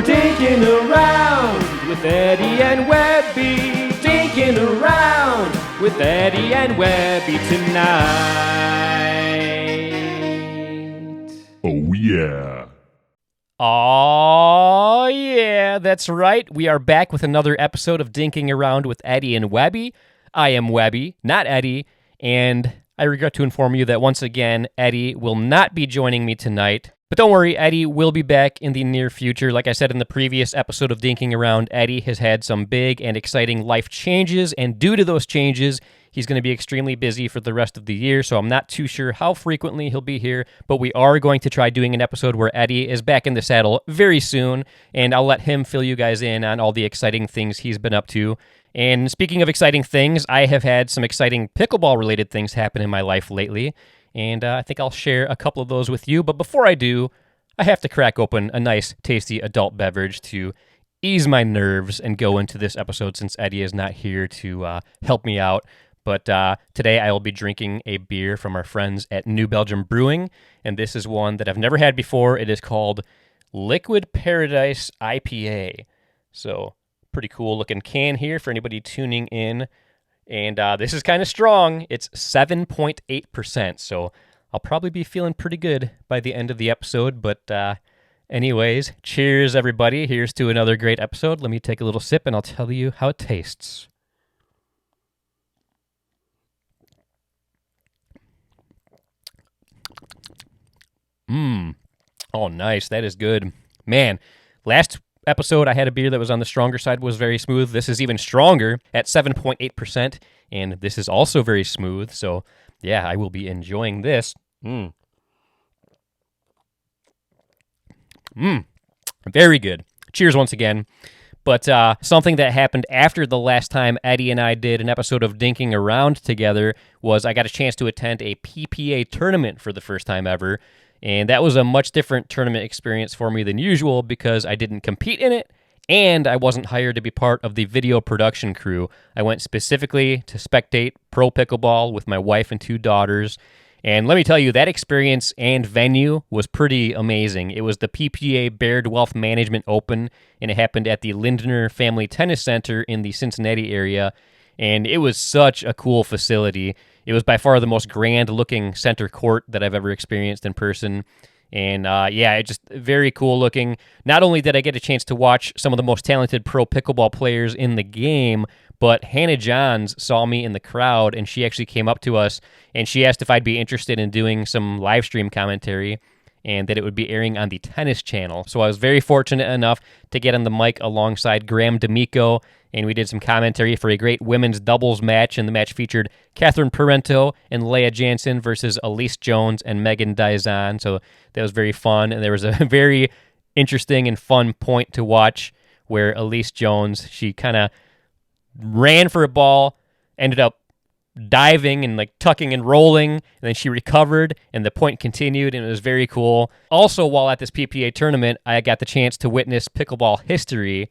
dinking around with Eddie and Webby. Dinking around with Eddie and Webby tonight. Oh, yeah. Oh, yeah, that's right. We are back with another episode of Dinking Around with Eddie and Webby. I am Webby, not Eddie, and I regret to inform you that once again, Eddie will not be joining me tonight. But don't worry, Eddie will be back in the near future. Like I said in the previous episode of Dinking Around, Eddie has had some big and exciting life changes, and due to those changes, he's going to be extremely busy for the rest of the year, so I'm not too sure how frequently he'll be here, but we are going to try doing an episode where Eddie is back in the saddle very soon, and I'll let him fill you guys in on all the exciting things he's been up to. And speaking of exciting things, I have had some exciting pickleball-related things happen in my life lately, and I think I'll share a couple of those with you. But before I do, I have to crack open a nice, tasty adult beverage to ease my nerves and go into this episode since Eddie is not here to help me out. But today I will be drinking a beer from our friends at New Belgium Brewing, and this is one that I've never had before. It is called Liquid Paradise IPA. So, pretty cool looking can here for anybody tuning in. And this is kind of strong. It's 7.8%, so I'll probably be feeling pretty good by the end of the episode. But anyways, cheers, everybody. Here's to another great episode. Let me take a little sip, and I'll tell you how it tastes. Oh, nice. That is good. Man, last episode I had a beer that was on the stronger side, was very smooth. This is even stronger at 7.8%, and this is also very smooth. So, yeah, I will be enjoying this. Very good. Cheers once again. But something that happened after the last time Eddie and I did an episode of Dinking Around together was I got a chance to attend a PPA tournament for the first time ever. And that was a much different tournament experience for me than usual because I didn't compete in it and I wasn't hired to be part of the video production crew. I went specifically to spectate pro pickleball with my wife and 2 daughters. And let me tell you, that experience and venue was pretty amazing. It was the PPA Baird Wealth Management Open, and it happened at the Lindner Family Tennis Center in the Cincinnati area. And it was such a cool facility. It was by far the most grand-looking center court that I've ever experienced in person. And yeah, it just very cool looking. Not only did I get a chance to watch some of the most talented pro pickleball players in the game, but Hannah Johns saw me in the crowd, and she actually came up to us, and she asked if I'd be interested in doing some live stream commentary, and that it would be airing on the Tennis Channel. So I was very fortunate enough to get on the mic alongside Graham D'Amico, and we did some commentary for a great women's doubles match, and the match featured Catherine Parento and Leah Jansen versus Elise Jones and Megan Dizon. So that was very fun, and there was a very interesting and fun point to watch where Elise Jones, she kind of ran for a ball, ended up diving and like tucking and rolling, and then she recovered, and the point continued, and it was very cool. Also, while at this PPA tournament, I got the chance to witness pickleball history,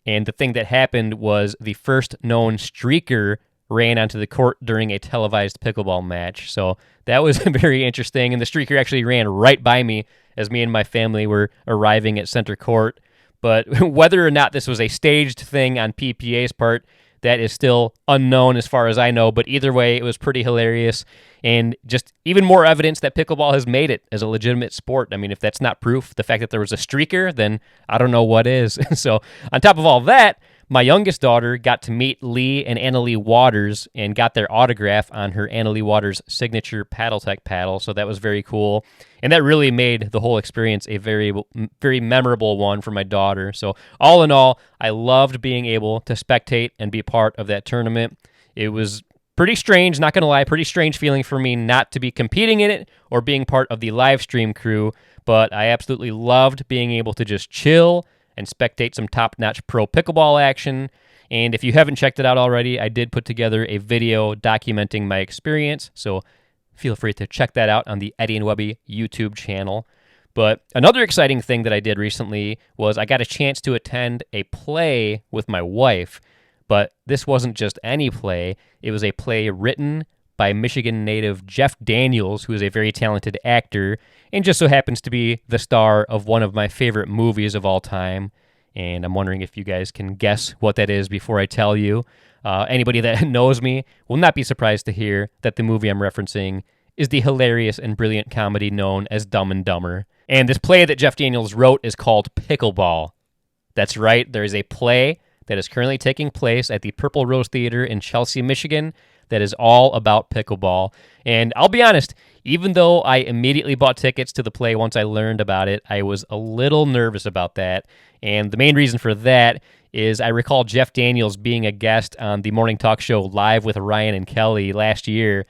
and the thing that happened was the first known streaker ran onto the court during a televised pickleball match. So that was very interesting, and the streaker actually ran right by me as me and my family were arriving at center court. But whether or not this was a staged thing on PPA's part, that is still unknown as far as I know, but either way, it was pretty hilarious, and just even more evidence that pickleball has made it as a legitimate sport. I mean, if that's not proof, the fact that there was a streaker, then I don't know what is. So on top of all that, my youngest daughter got to meet Lee and Annalie Waters and got their autograph on her Annalie Waters signature PaddleTech paddle, so that was very cool. And that really made the whole experience a very, very memorable one for my daughter. So all in all, I loved being able to spectate and be part of that tournament. It was pretty strange, not going to lie, pretty strange feeling for me not to be competing in it or being part of the live stream crew, but I absolutely loved being able to just chill and spectate some top-notch pro pickleball action. And if you haven't checked it out already, I did put together a video documenting my experience, so feel free to check that out on the Eddie and Webby YouTube channel. But another exciting thing that I did recently was I got a chance to attend a play with my wife, but this wasn't just any play. It was a play written by Michigan native Jeff Daniels, who is a very talented actor and just so happens to be the star of one of my favorite movies of all time. and I'm wondering if you guys can guess what that is before I tell you. Anybody that knows me will not be surprised to hear that the movie I'm referencing is the hilarious and brilliant comedy known as Dumb and Dumber. And this play that Jeff Daniels wrote is called Pickleball. That's right, there is a play that is currently taking place at the Purple Rose Theater in Chelsea, Michigan, that is all about pickleball. And I'll be honest, even though I immediately bought tickets to the play once I learned about it, I was a little nervous about that. And the main reason for that is I recall Jeff Daniels being a guest on the morning talk show Live with Ryan and Kelly last year,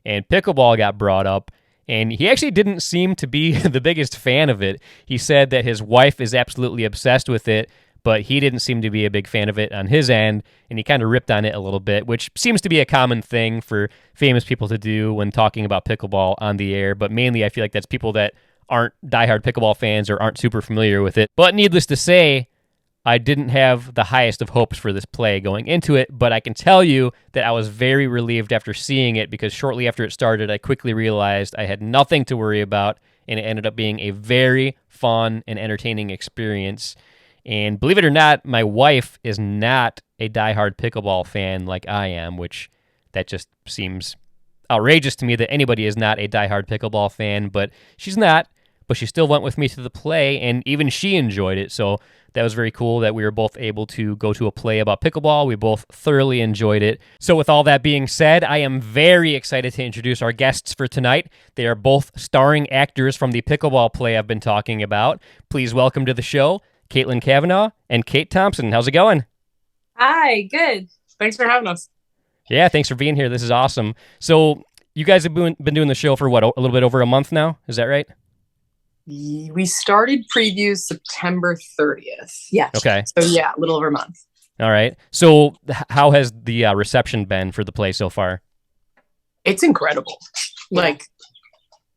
and pickleball got brought up. And he actually didn't seem to be the biggest fan of it. He said that his wife is absolutely obsessed with it, but he didn't seem to be a big fan of it on his end, and he kind of ripped on it a little bit, which seems to be a common thing for famous people to do when talking about pickleball on the air, but mainly I feel like that's people that aren't diehard pickleball fans or aren't super familiar with it. But needless to say, I didn't have the highest of hopes for this play going into it, but I can tell you that I was very relieved after seeing it because shortly after it started, I quickly realized I had nothing to worry about, and it ended up being a very fun and entertaining experience. And believe it or not, my wife is not a diehard pickleball fan like I am, which that just seems outrageous to me that anybody is not a diehard pickleball fan, but she's not. But she still went with me to the play, and even she enjoyed it. So that was very cool that we were both able to go to a play about pickleball. We both thoroughly enjoyed it. So with all that being said, I am very excited to introduce our guests for tonight. They are both starring actors from the pickleball play I've been talking about. Please welcome to the show, Cavannaugh and Kate Thomsen. How's it going? Hi, good. Thanks for having us. Yeah, thanks for being here. This is awesome. So you guys have been doing the show for what, a little bit over a month now? Is that right? We started previews September 30th. Yeah. Okay. So yeah, a little over a month. All right. So how has the reception been for the play so far? It's incredible. Yeah. Like,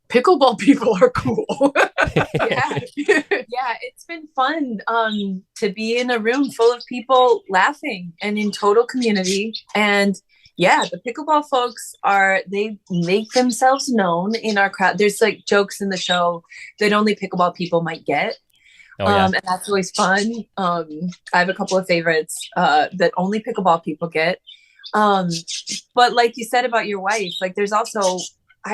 pickleball people are cool. Yeah. Yeah, it's been fun to be in a room full of people laughing and in total community. And yeah, the pickleball folks they make themselves known in our crowd. There's like jokes in the show that only pickleball people might get. Oh, yeah. And that's always fun. I have a couple of favorites that only pickleball people get. But like you said about your wife, like there's also,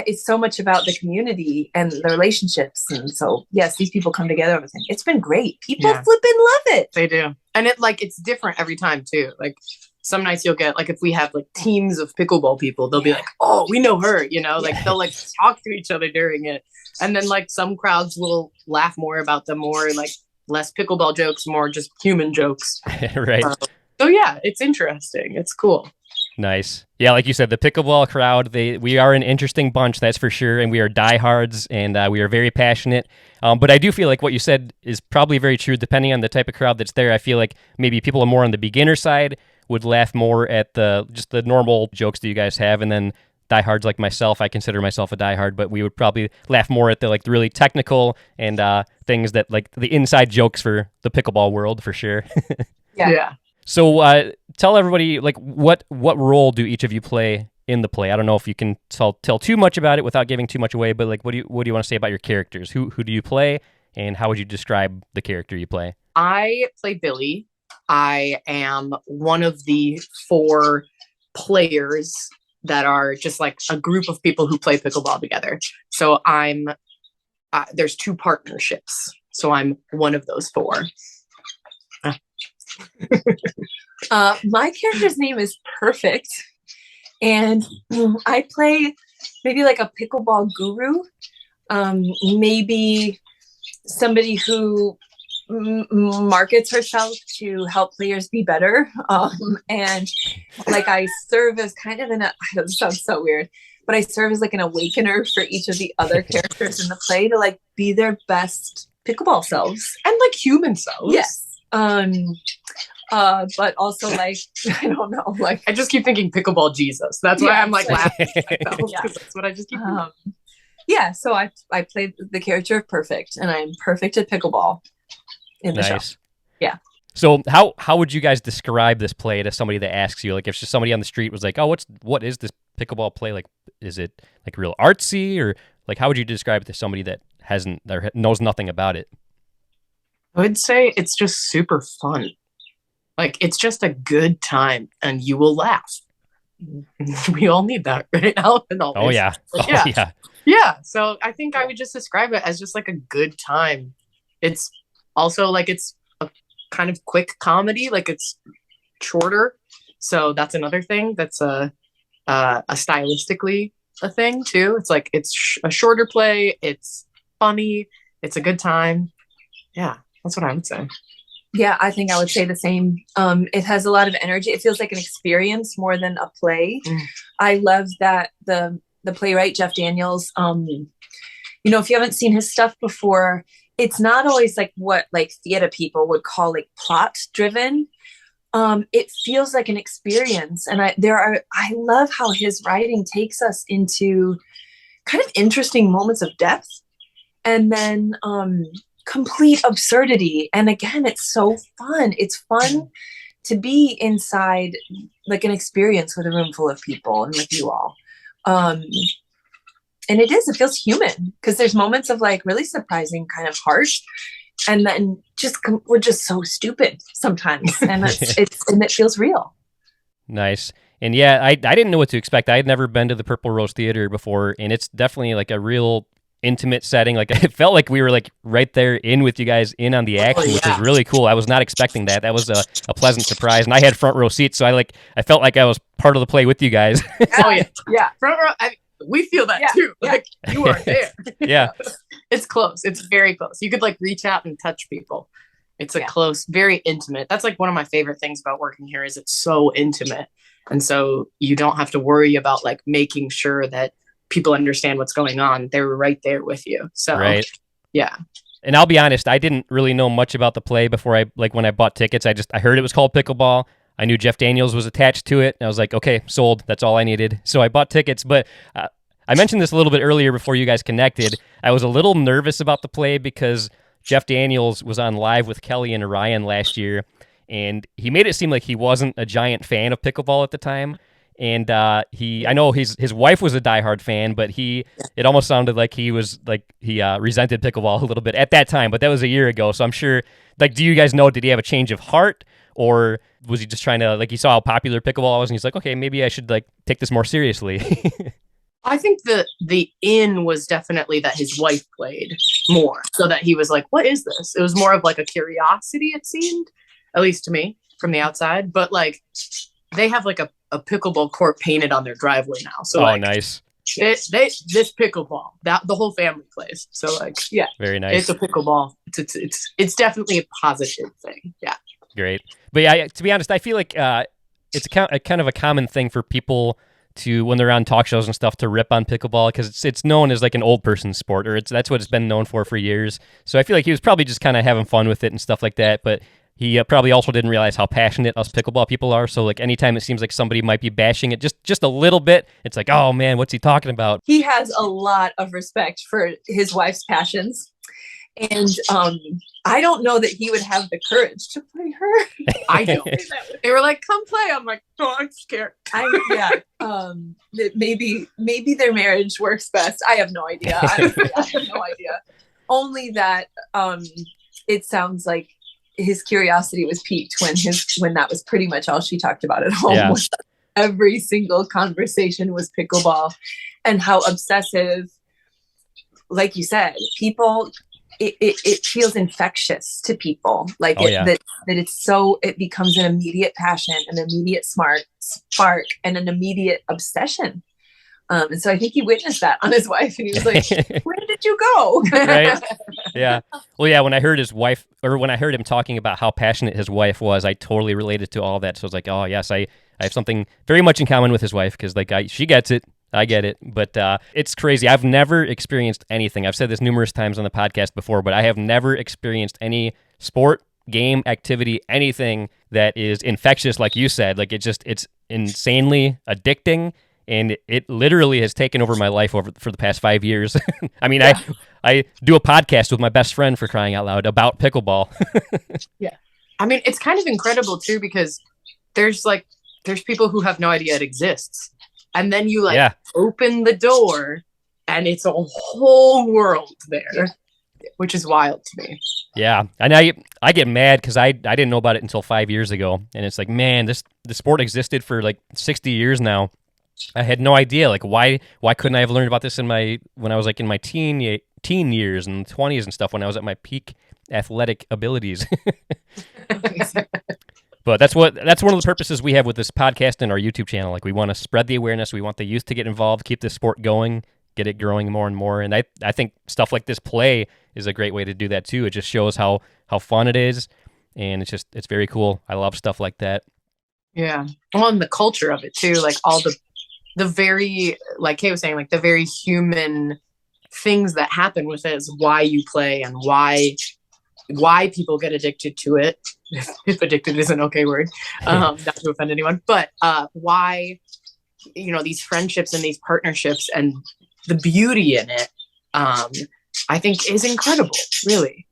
it's so much about the community and the relationships. And so, yes, these people come together. And it's been great. People flipping love it. They do. And it's different every time too. Like some nights you'll get, like if we have like teams of pickleball people, they'll be like, oh, we know her, like they'll like talk to each other during it. And then like some crowds will laugh more about them, more like less pickleball jokes, more just human jokes. Right. So yeah, it's interesting. It's cool. Nice. Yeah, like you said, the pickleball crowd, we are an interesting bunch, that's for sure, and we are diehards, and we are very passionate. But I do feel like what you said is probably very true, depending on the type of crowd that's there. I feel like maybe people are more on the beginner side would laugh more at just the normal jokes that you guys have, and then diehards like myself, I consider myself a diehard, but we would probably laugh more at the really technical and things that like the inside jokes for the pickleball world, for sure. Yeah. So tell everybody, like, what role do each of you play in the play? I don't know if you can tell too much about it without giving too much away, but like, what do you want to say about your characters? Who do you play, and how would you describe the character you play? I play Billy. I am one of the 4 players that are just like a group of people who play pickleball together. So there's 2 partnerships. So I'm one of those 4. My character's name is Perfect, and I play maybe like a pickleball guru, maybe somebody who markets herself to help players be better, and like I serve as kind of it sounds so weird, but I serve as like an awakener for each of the other characters in the play to like be their best pickleball selves and like human selves. Yes. But also like, I don't know, like I just keep thinking pickleball Jesus. That's why I'm like laughing at myself, yeah. That's what I just keep thinking. Yeah, so I played the character of Perfect, and I'm perfect at pickleball in the show. Yeah. So how would you guys describe this play to somebody that asks you, like if just somebody on the street was like, oh, what is this pickleball play? Like, is it like real artsy, or like how would you describe it to somebody that hasn't or knows nothing about it? I would say it's just super fun. Like, it's just a good time and you will laugh. We all need that right now and always. Oh yeah. Like, Oh yeah. Yeah. So I think I would just describe it as just like a good time. It's also like it's a kind of quick comedy, like it's shorter. So that's another thing that's a stylistically a thing too. It's like it's a shorter play. It's funny. It's a good time. Yeah, that's what I would say. Yeah, I think I would say the same. It has a lot of energy. It feels like an experience more than a play. I love that the playwright Jeff Daniels. If you haven't seen his stuff before, it's not always like what like theater people would call like plot driven. It feels like an experience, and I love how his writing takes us into kind of interesting moments of depth, and then complete absurdity. And again, it's so fun. It's fun to be inside like an experience with a room full of people and with you all. And it feels human because there's moments of like really surprising, kind of harsh, and then we're just so stupid sometimes, and it feels real. Nice. And yeah, I didn't know what to expect. I had never been to the Purple Rose Theater before, and it's definitely like a real intimate setting. Like it felt like we were like right there in with you guys in on the action, which is really cool. I was not expecting that. That was a pleasant surprise, and I had front row seats, so I felt like I was part of the play with you guys. Oh yeah, front row. We feel that too. Yeah. Like you are there. Yeah, it's close. It's very close. You could like reach out and touch people. It's a close, very intimate. That's like one of my favorite things about working here is it's so intimate, and so you don't have to worry about like making sure that people understand what's going on. They're right there with you. So, right. Yeah. And I'll be honest, I didn't really know much about the play before when I bought tickets. I heard it was called Pickleball. I knew Jeff Daniels was attached to it. And I was like, okay, sold. That's all I needed. So I bought tickets. But I mentioned this a little bit earlier before you guys connected. I was a little nervous about the play because Jeff Daniels was on Live with Kelly and Ryan last year. And he made it seem like he wasn't a giant fan of pickleball at the time. And I know his wife was a diehard fan, but it almost sounded like he resented pickleball a little bit at that time. But that was a year ago, so I'm sure. Like, do you guys know? Did he have a change of heart, or was he just trying to he saw how popular pickleball was, and he's like, okay, maybe I should take this more seriously? I think the in was definitely that his wife played more, so that he was like, what is this? It was more of like a curiosity, it seemed, at least to me from the outside. But like, they have like a pickleball court painted on their driveway now. So nice. This pickleball that the whole family plays. So very nice. It's a pickleball. It's definitely a positive thing. Yeah. Great. But yeah, to be honest, I feel like it's kind of a common thing for people to, when they're on talk shows and stuff, to rip on pickleball because it's known as like an old person sport, or that's what it's been known for years. So I feel like he was probably just kind of having fun with it and stuff like that. But he probably also didn't realize how passionate us pickleball people are. So like anytime it seems like somebody might be bashing it just a little bit, it's like, oh man, what's he talking about? He has a lot of respect for his wife's passions. And I don't know that he would have the courage to play her. I don't. They were like, come play. I'm like, oh, I'm scared. Maybe their marriage works best. I have no idea. Honestly, I have no idea. Only that it sounds like his curiosity was piqued when that was pretty much all she talked about at home. Yeah. Every single conversation was pickleball, and how obsessive, like you said, people, it feels infectious to people. Like that it becomes an immediate passion, an immediate spark, and an immediate obsession. And so I think he witnessed that on his wife, and he was like, where did you go? Right. Yeah. Well, yeah, when I heard him talking about how passionate his wife was, I totally related to all that. So I was like, oh, yes, I have something very much in common with his wife because she gets it. I get it. But it's crazy. I've never experienced anything. I've said this numerous times on the podcast before, but I have never experienced any sport, game, activity, anything that is infectious, like you said. Like it's insanely addicting. And it literally has taken over my life for the past 5 years. I mean, yeah. I do a podcast with my best friend, for crying out loud, about pickleball. Yeah. I mean, it's kind of incredible too, because there's people who have no idea it exists. And then you open the door and it's a whole world there. which is wild to me. Yeah, and I get mad because I didn't know about it until 5 years ago, and it's like, man, the sport existed for like 60 years now. I had no idea. Like, why couldn't I have learned about this when I was like in my teen years and 20s and stuff, when I was at my peak athletic abilities? But that's one of the purposes we have with this podcast and our YouTube channel. Like, we want to spread the awareness. We want the youth to get involved, keep this sport going, get it growing more and more. And I think stuff like this play is a great way to do that too. It just shows how fun it is, and it's very cool. I love stuff like that. Yeah. Well, and the culture of it too, like all the very, like Kay was saying, like the very human things that happen with it is why you play and why people get addicted to it. If addicted is an okay word, not to offend anyone, but why, these friendships and these partnerships and the beauty in it, I think is incredible, really.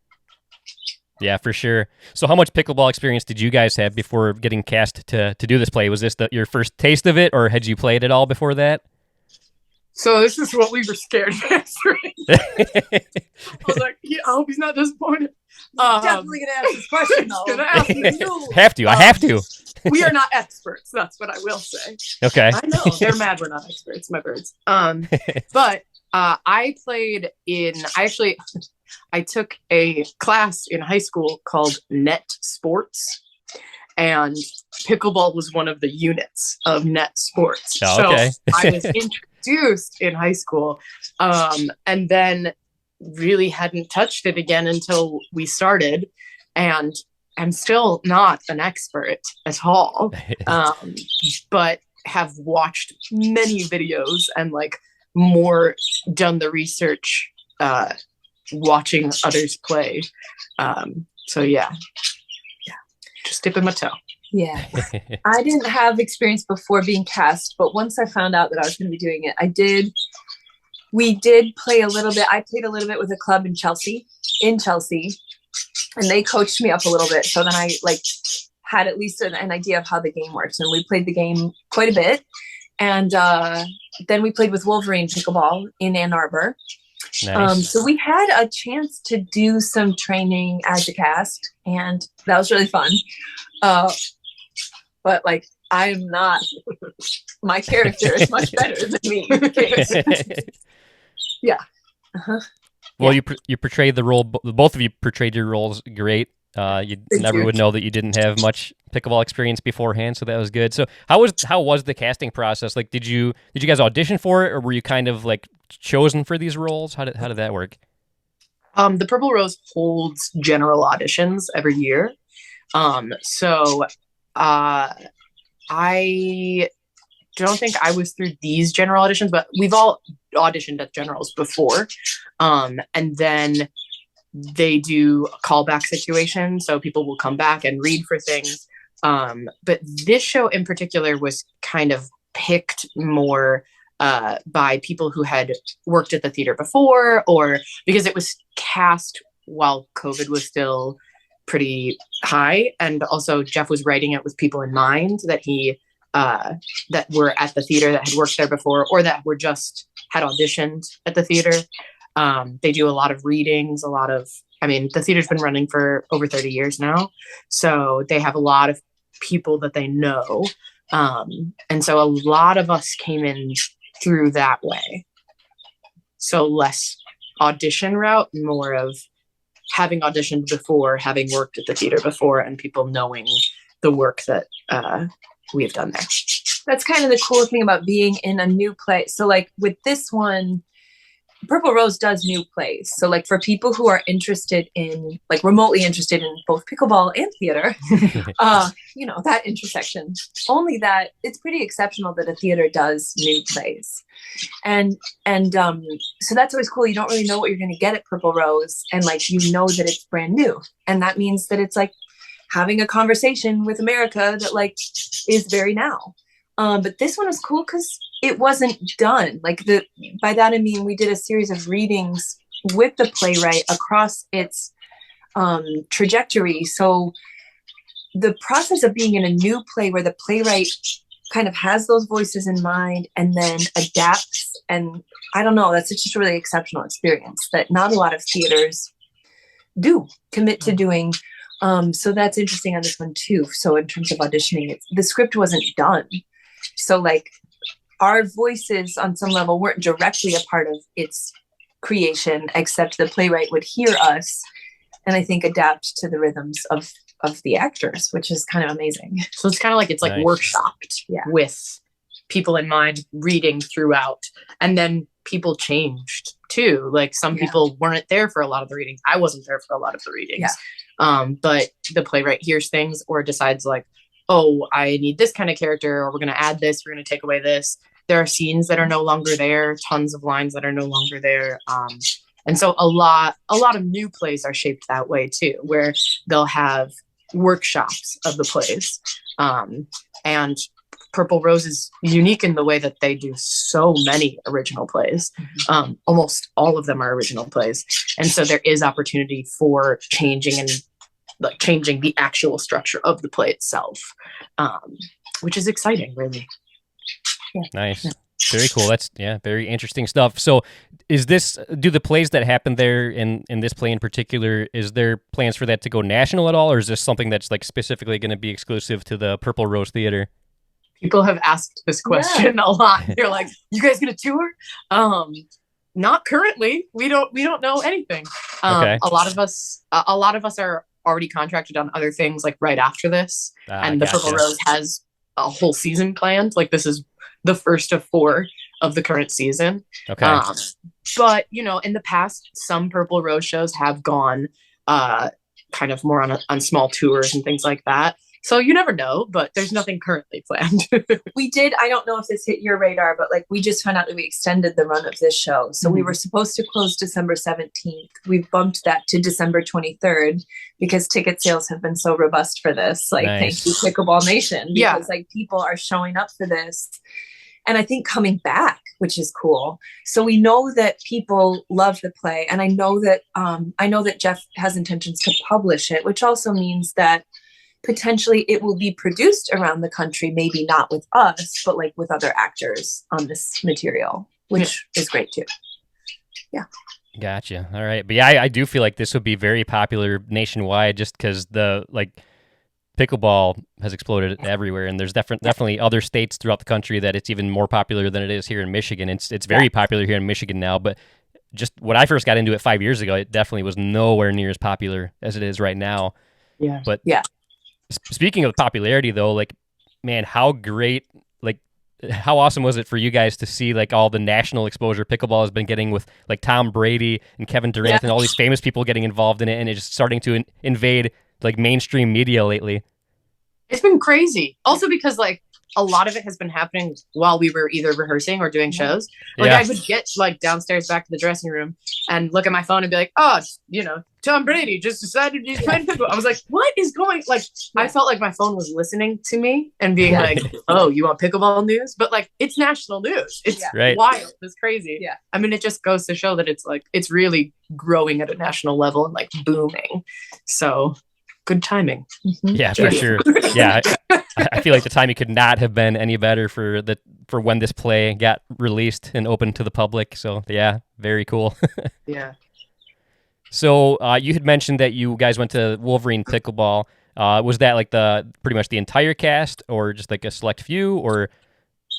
Yeah, for sure. So how much pickleball experience did you guys have before getting cast to do this play? Was this your first taste of it, or had you played it all before that? So this is what we were scared of answering. I was like, I hope he's not disappointed. Definitely gonna ask this question though. I have to. We are not experts. That's what I will say. Okay. I know they're mad we're not experts, my birds. But I played I took a class in high school called Net Sports, and pickleball was one of the units of Net Sports. Oh, okay. So I was introduced in high school, and then really hadn't touched it again until we started, and I'm still not an expert at all, but have watched many videos and like more done the research, watching others play. So yeah, just dipping my toe. Yeah. I didn't have experience before being cast, but once I found out that I was going to be doing it, we did play a little bit. I played a little bit with a club in Chelsea, and they coached me up a little bit. So then I had at least an idea of how the game works, and we played the game quite a bit. And then we played with Wolverine Pickleball in Ann Arbor. Nice. So we had a chance to do some training as a cast, and that was really fun. But I'm not, my character is much better than me. Yeah. Uh-huh. Well, you portrayed the role. Both of you portrayed your roles great. You never would know that you didn't have much pickleball experience beforehand, so that was good. So how was the casting process? Like, did you guys audition for it, or were you kind of like chosen for these roles? How did that work? The Purple Rose holds general auditions every year. So I don't think I was through these general auditions, but we've all auditioned at generals before. And then they do a callback situation, so people will come back and read for things. But this show in particular was kind of picked more by people who had worked at the theater before, or because it was cast while COVID was still pretty high, and also Jeff was writing it with people in mind that he that were at the theater, that had worked there before, or that were just had auditioned at the theater. They do a lot of readings, the theater's been running for over 30 years now, so they have a lot of people that they know, and so a lot of us came in through that way. So less audition route, more of having auditioned before, having worked at the theater before, and people knowing the work that we have done there. That's kind of the cool thing about being in a new play. So with this one, Purple Rose does new plays. So for people who are interested in, remotely interested in both pickleball and theater, that intersection, only that it's pretty exceptional that a theater does new plays. And so that's always cool. You don't really know what you're going to get at Purple Rose. And you know that it's brand new. And that means that it's having a conversation with America that is very now. But this one was cool because it wasn't done. By that I mean we did a series of readings with the playwright across its trajectory. So the process of being in a new play where the playwright kind of has those voices in mind and then adapts, and I don't know, that's just a really exceptional experience that not a lot of theaters commit to doing. So that's interesting on this one too. So in terms of auditioning, the script wasn't done. So like our voices on some level weren't directly a part of its creation, except the playwright would hear us and I think adapt to the rhythms of the actors, which is kind of amazing. So it's kind of like it's like Nice. workshopped with people in mind, reading throughout, and then people changed too. Like some people weren't there for a lot of the readings. I wasn't there for a lot of the readings. But the playwright hears things or decides like, oh, I need this kind of character, or we're going to add this, we're going to take away this. There are scenes that are no longer there, tons of lines that are no longer there. And so a lot of new plays are shaped that way too, where they'll have workshops of the plays. And Purple Rose is unique in the way that they do so many original plays. Almost all of them are original plays. And so there is opportunity for changing the actual structure of the play itself, which is exciting, really. Nice. Very cool. That's very interesting stuff. So do the plays that happen there in this play in particular, is there plans for that to go national at all, or is this something that's like specifically going to be exclusive to the Purple Rose Theater? People have asked this question a lot. They're like, "You guys gonna tour?" Not currently. We don't know anything. Okay. A lot of us are already contracted on other things, like right after this, and the Purple Rose has a whole season planned. Like this is the first of 4 of the current season. Okay. But in the past, some Purple Rose shows have gone kind of more on small tours and things like that. So you never know, but there's nothing currently planned. We did. I don't know if this hit your radar, but like we just found out that we extended the run of this show. So we were supposed to close December 17th. We've bumped that to December 23rd because ticket sales have been so robust for this. Like, Thank you, Pickleball Nation. Because like people are showing up for this. And I think coming back, which is cool. So we know that people love the play. And I know that Jeff has intentions to publish it, which also means that potentially it will be produced around the country, maybe not with us, but like with other actors on this material, which is great too. Yeah. Gotcha. All right. But yeah, I do feel like this would be very popular nationwide just because pickleball has exploded everywhere, and there's definitely other states throughout the country that it's even more popular than it is here in Michigan. It's very popular here in Michigan now, but just when I first got into it 5 years ago, it definitely was nowhere near as popular as it is right now. Yeah. But speaking of popularity, though, like, man, how great, like, how awesome was it for you guys to see, like, all the national exposure pickleball has been getting with, like, Tom Brady and Kevin Durant and all these famous people getting involved in it, and it's starting to invade, like, mainstream media lately? It's been crazy. Also because, like, a lot of it has been happening while we were either rehearsing or doing shows. Like, I would get, like, downstairs back to the dressing room and look at my phone and be like, oh, Tom Brady just decided he's playing pickleball. I was like, what is going? Like, I felt like my phone was listening to me and being like, oh, you want pickleball news? But, like, it's national news. It's wild. It's crazy. Yeah. I mean, it just goes to show that it's, like, it's really growing at a national level and, like, booming. So good timing. Yeah, for sure. Yeah. I feel like the timing could not have been any better for when this play got released and open to the public. So yeah, very cool. Yeah. So you had mentioned that you guys went to Wolverine Pickleball. Was that like pretty much the entire cast, or just like a select few, or?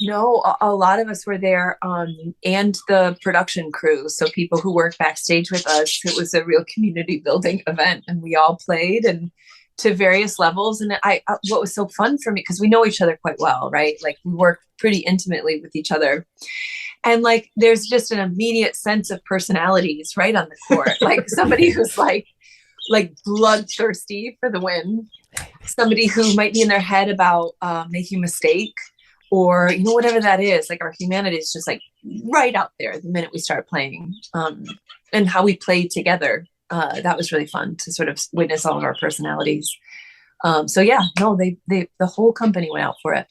No, a lot of us were there, and the production crew. So people who work backstage with us. It was a real community building event, and we all played and to various levels. And what was so fun for me, because we know each other quite well, right? Like we work pretty intimately with each other. And like, there's just an immediate sense of personalities right on the court. Like somebody who's like bloodthirsty for the win, somebody who might be in their head about making a mistake, or, whatever that is. Like our humanity is just like right out there the minute we start playing, and how we play together. That was really fun to sort of witness all of our personalities. The whole company went out for it.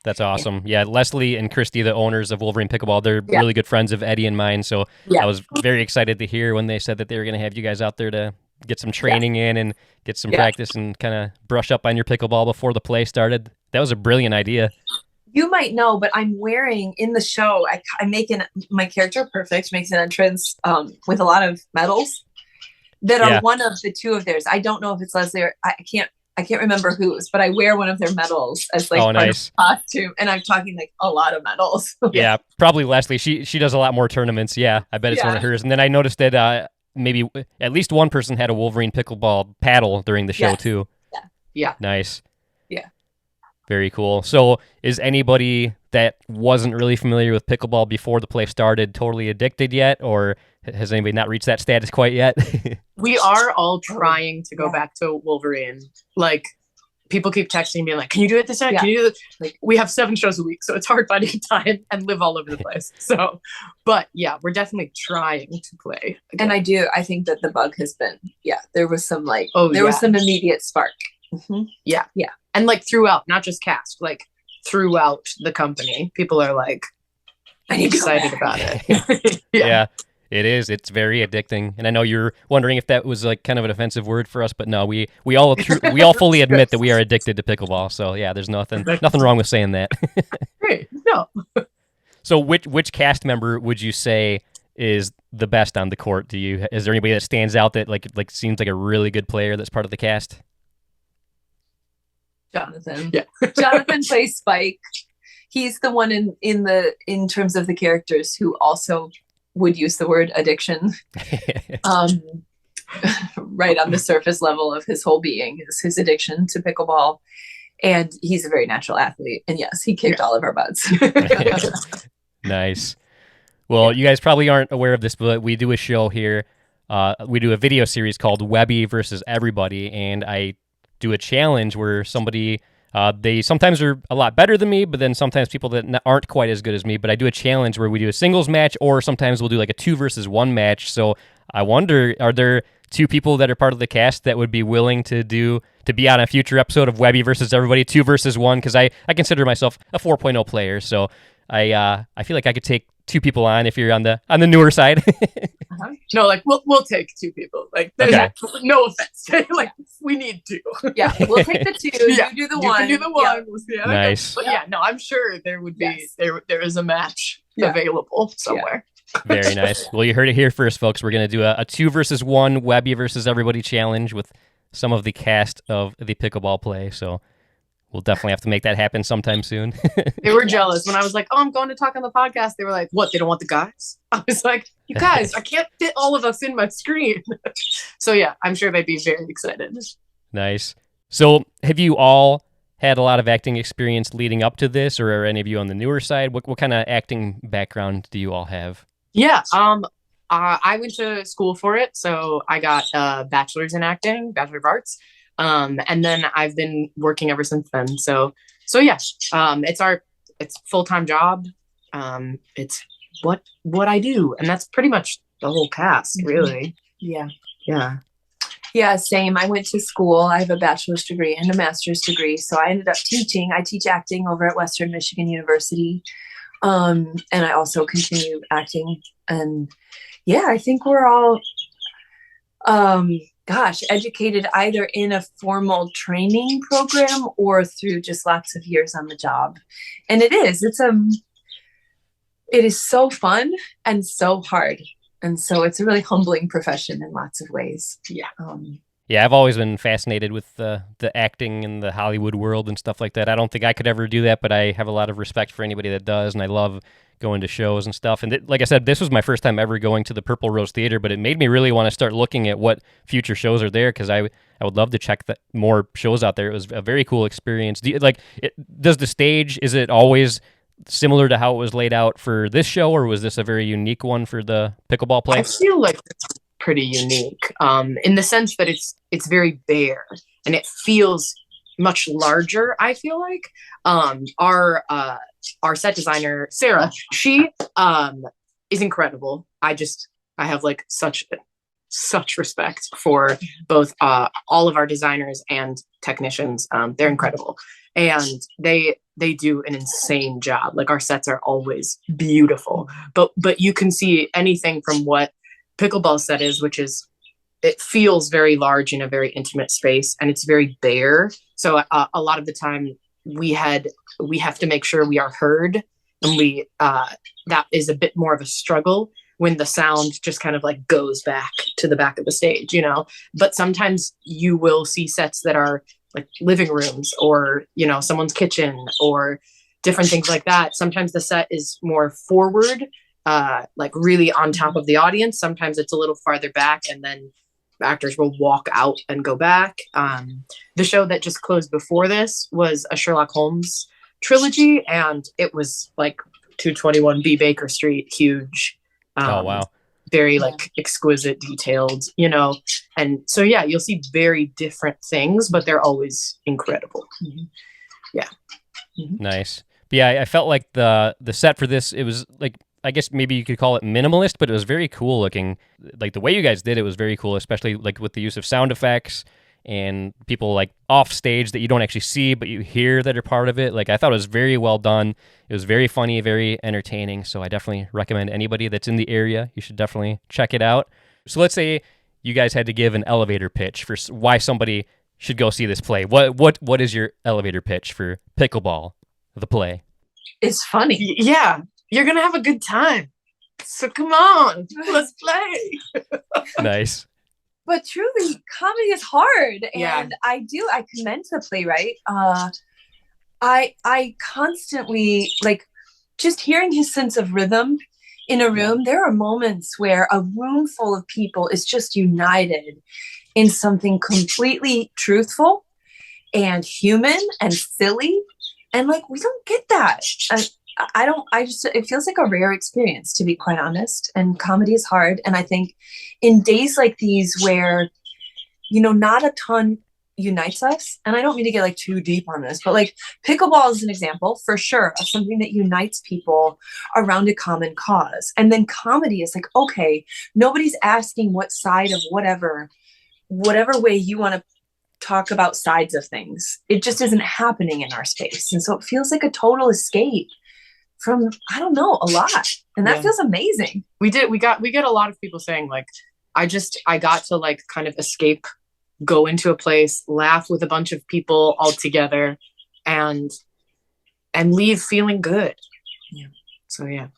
That's awesome. Yeah, Leslie and Christy, the owners of Wolverine Pickleball, they're really good friends of Eddie and mine. So I was very excited to hear when they said that they were going to have you guys out there to get some training in and get some practice and kind of brush up on your pickleball before the play started. That was a brilliant idea. You might know, but I'm wearing in the show, I'm making my character perfect, makes an entrance with a lot of medals. that are one of the two of theirs. I don't know if it's Leslie or I can't remember whose, but I wear one of their medals as like part of the costume, and I'm talking like a lot of medals. Yeah, probably Leslie. She does a lot more tournaments. Yeah, I bet it's one of hers. And then I noticed that maybe at least one person had a Wolverine pickleball paddle during the show too. Yeah. Nice. Yeah. Very cool. So is anybody that wasn't really familiar with pickleball before the play started totally addicted yet, or has anybody not reached that status quite yet? We are all trying to go back to Wolverine. Like, people keep texting me like, can you do it this time? Can you do it? Like, we have 7 shows a week, so it's hard finding time and live all over the place. So, but yeah, we're definitely trying to play again. And I think that the bug has been, there was some like, was some immediate spark. Mm-hmm. Yeah. And like throughout, not just cast, like throughout the company, people are like, I'm excited about it. Yeah. It is. It's very addicting, and I know you're wondering if that was like kind of an offensive word for us, but no, we all fully admit that we are addicted to pickleball. So yeah, there's nothing wrong with saying that. Great. No. So which cast member would you say is the best on the court? Is there anybody that stands out that like seems like a really good player that's part of the cast? Jonathan. Yeah. Jonathan plays Spike. He's the one in terms of the characters who also would use the word addiction right on the surface level of his whole being is his addiction to pickleball. And he's a very natural athlete. And yes, he kicked all of our butts. Nice. Well, you guys probably aren't aware of this, but we do a show here. We do a video series called Webby versus Everybody. And I do a challenge where somebody... they sometimes are a lot better than me, but then sometimes people that aren't quite as good as me. But I do a challenge where we do a singles match, or sometimes we'll do like a 2 versus 1 match. So I wonder, are there 2 people that are part of the cast that would be willing to be on a future episode of Webby versus Everybody 2 versus 1? Because I consider myself a 4.0 player, so I feel like I could take 2 people on if you're on the newer side. No, like we'll take 2 people. Like, there's no offense. Like, we need 2. Yeah, we'll take the 2. You do the 1. You can do the 1. Yeah. Nice. But no, I'm sure there would be there is a match available somewhere. Very nice. Well, you heard it here first, folks. We're gonna do a 2 versus 1 Webby versus Everybody challenge with some of the cast of the pickleball play. So we'll definitely have to make that happen sometime soon. They were jealous when I was like, "Oh, I'm going to talk on the podcast." They were like, "What? They don't want the guys?" I was like, "You guys, I can't fit all of us in my screen." So yeah, I'm sure they'd be very excited. Nice. So have you all had a lot of acting experience leading up to this, or are any of you on the newer side? What kind of acting background do you all have? Yeah. I went to school for it, so I got a bachelor's in acting, Bachelor of Arts. And then I've been working ever since then. So yeah, it's full-time job. It's what I do. And that's pretty much the whole cast, really. Yeah. Yeah. Yeah, same. I went to school. I have a bachelor's degree and a master's degree. So I ended up teaching. I teach acting over at Western Michigan University. And I also continue acting. And yeah, I think we're all, educated either in a formal training program or through just lots of years on the job. And it is so fun and so hard. And so it's a really humbling profession in lots of ways. Yeah. Yeah, I've always been fascinated with the acting in the Hollywood world and stuff like that. I don't think I could ever do that, but I have a lot of respect for anybody that does, and I love going to shows and stuff. And like I said, this was my first time ever going to the Purple Rose Theater, but it made me really want to start looking at what future shows are there, because I would love to check more shows out there. It was a very cool experience. Does the stage, is it always similar to how it was laid out for this show, or was this a very unique one for the pickleball play? I feel like it's pretty unique in the sense that it's very bare and it feels much larger. I feel like our set designer Sarah, she is incredible. I have like such respect for both all of our designers and technicians. They're incredible, and they do an insane job. Like, our sets are always beautiful, but you can see anything from what pickleball set is, which is, it feels very large in a very intimate space, and it's very bare. So a lot of the time we have to make sure we are heard, and that is a bit more of a struggle when the sound just kind of like goes back to the back of the stage, you know. But sometimes you will see sets that are like living rooms or, you know, someone's kitchen or different things like that. Sometimes the set is more forward, like really on top of the audience. Sometimes it's a little farther back, and then actors will walk out and go back. The show that just closed before this was a Sherlock Holmes trilogy, and it was like 221 B Baker Street, huge. Oh, wow. Very like exquisite, detailed, you know. And so, yeah, you'll see very different things, but they're always incredible. Yeah. Nice. But yeah, I felt like the set for this, it was like, I guess maybe you could call it minimalist, but it was very cool looking. Like the way you guys did it was very cool, especially like with the use of sound effects and people like off stage that you don't actually see, but you hear that are part of it. Like I thought it was very well done. It was very funny, very entertaining. So I definitely recommend anybody that's in the area, you should definitely check it out. So let's say you guys had to give an elevator pitch for why somebody should go see this play. What is your elevator pitch for Pickleball, the play? It's funny. Yeah. You're going to have a good time. So come on, let's play. Nice. But truly, comedy is hard. Yeah. And I commend the playwright. I constantly, like, just hearing his sense of rhythm in a room, there are moments where a room full of people is just united in something completely truthful and human and silly. And like, we don't get that. It feels like a rare experience, to be quite honest. And comedy is hard. And I think in days like these where, you know, not a ton unites us, and I don't mean to get like too deep on this, but like pickleball is an example for sure of something that unites people around a common cause. And then comedy is like, okay, nobody's asking what side of whatever way you want to talk about sides of things. It just isn't happening in our space. And so it feels like a total escape from, I don't know, a lot. And that feels amazing. We get a lot of people saying like, I got to like kind of escape, go into a place, laugh with a bunch of people all together and leave feeling good. Yeah. So yeah.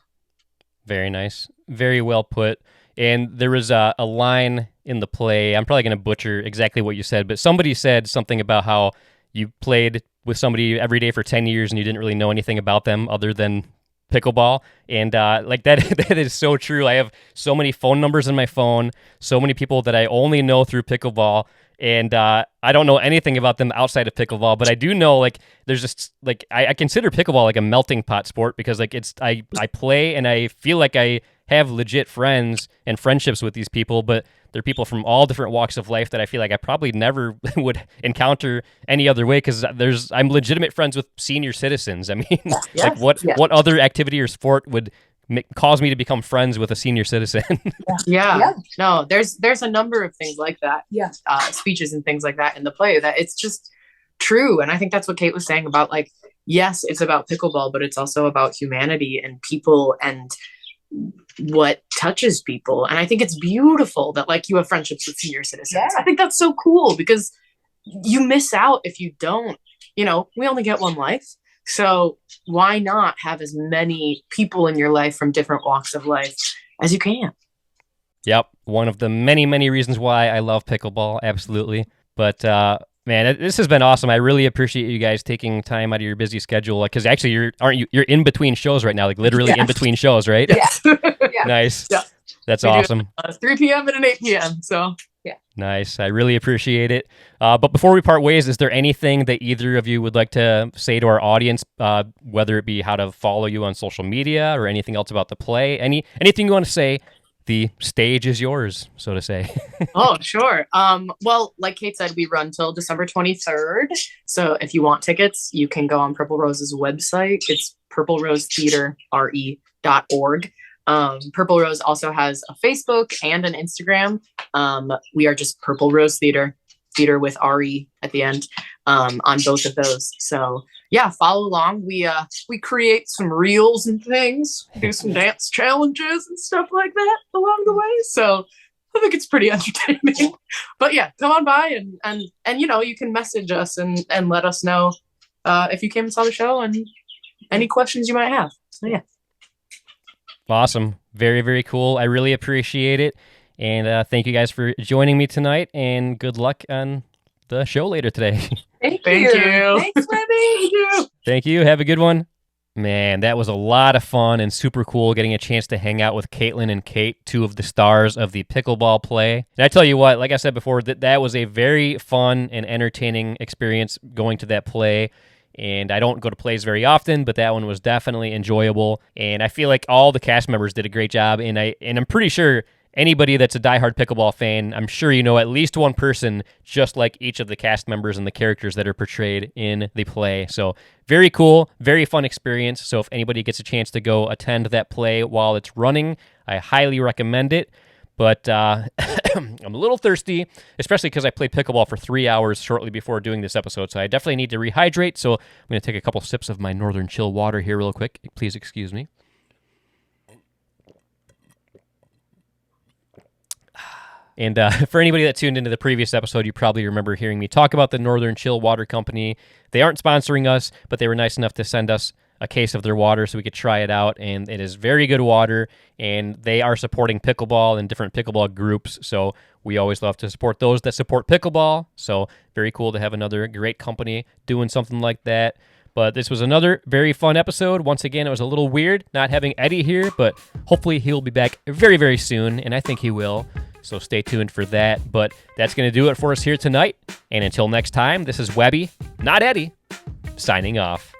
Very nice. Very well put. And there was a line in the play, I'm probably going to butcher exactly what you said, but somebody said something about how you played with somebody every day for 10 years and you didn't really know anything about them other than pickleball. And like that is so true. I have so many phone numbers in my phone, so many people that I only know through pickleball. And I don't know anything about them outside of pickleball, but I do know like there's just like I consider pickleball like a melting pot sport because like I play and I feel like I have legit friends and friendships with these people, but they're people from all different walks of life that I feel like I probably never would encounter any other way because I'm legitimate friends with senior citizens. I mean, like what other activity or sport would cause me to become friends with a senior citizen? Yeah. No, there's a number of things like that. Yeah. Speeches and things like that in the play that it's just true. And I think that's what Kate was saying about like, yes, it's about pickleball, but it's also about humanity and people and what touches people. And I think it's beautiful that like you have friendships with senior citizens. Yeah. I think that's so cool because you miss out if you don't. You know, we only get one life. So why not have as many people in your life from different walks of life as you can? Yep. One of the many, many reasons why I love pickleball. Absolutely. But man, this has been awesome. I really appreciate you guys taking time out of your busy schedule. Because actually, you're in between shows right now, like literally in between shows, right? Yeah. Nice. Yeah. That's We awesome. do 3 p.m. and an 8 p.m. So yeah. Nice. I really appreciate it. But before we part ways, is there anything that either of you would like to say to our audience, whether it be how to follow you on social media or anything else about the play? Anything you want to say? The stage is yours, so to say. Oh, sure. Well, like Kate said, we run till December 23rd. So if you want tickets, you can go on Purple Rose's website. It's purplerosetheater.org. Purple Rose also has a Facebook and an Instagram. We are just Purple Rose Theater with RE at the end, on both of those. So yeah, follow along. We create some reels and things, do some dance challenges and stuff like that along the way. So I think it's pretty entertaining. But yeah, come on by and you know, you can message us and let us know if you came and saw the show and any questions you might have. So yeah. Awesome. Very, very cool. I really appreciate it. And thank you guys for joining me tonight, and good luck on the show later today. Thank Thank you. you. Thanks, Webby. Thank you. Have a good one. Man, that was a lot of fun and super cool getting a chance to hang out with Caitlin and Kate, two of the stars of the pickleball play. And I tell you what, like I said before, that was a very fun and entertaining experience going to that play. And I don't go to plays very often, but that one was definitely enjoyable. And I feel like all the cast members did a great job. And I'm pretty sure anybody that's a diehard pickleball fan, I'm sure you know at least one person just like each of the cast members and the characters that are portrayed in the play. So very cool, very fun experience. So if anybody gets a chance to go attend that play while it's running, I highly recommend it. But I'm a little thirsty, especially because I played pickleball for 3 hours shortly before doing this episode. So I definitely need to rehydrate. So I'm going to take a couple sips of my Northern Chill water here real quick. Please excuse me. And for anybody that tuned into the previous episode, you probably remember hearing me talk about the Northern Chill Water Company. They aren't sponsoring us, but they were nice enough to send us a case of their water so we could try it out. And it is very good water, and they are supporting pickleball and different pickleball groups. So we always love to support those that support pickleball. So very cool to have another great company doing something like that. But this was another very fun episode. Once again, it was a little weird not having Eddie here, but hopefully he'll be back very, very soon, and I think he will. So stay tuned for that. But that's going to do it for us here tonight. And until next time, this is Webby, not Eddie, signing off.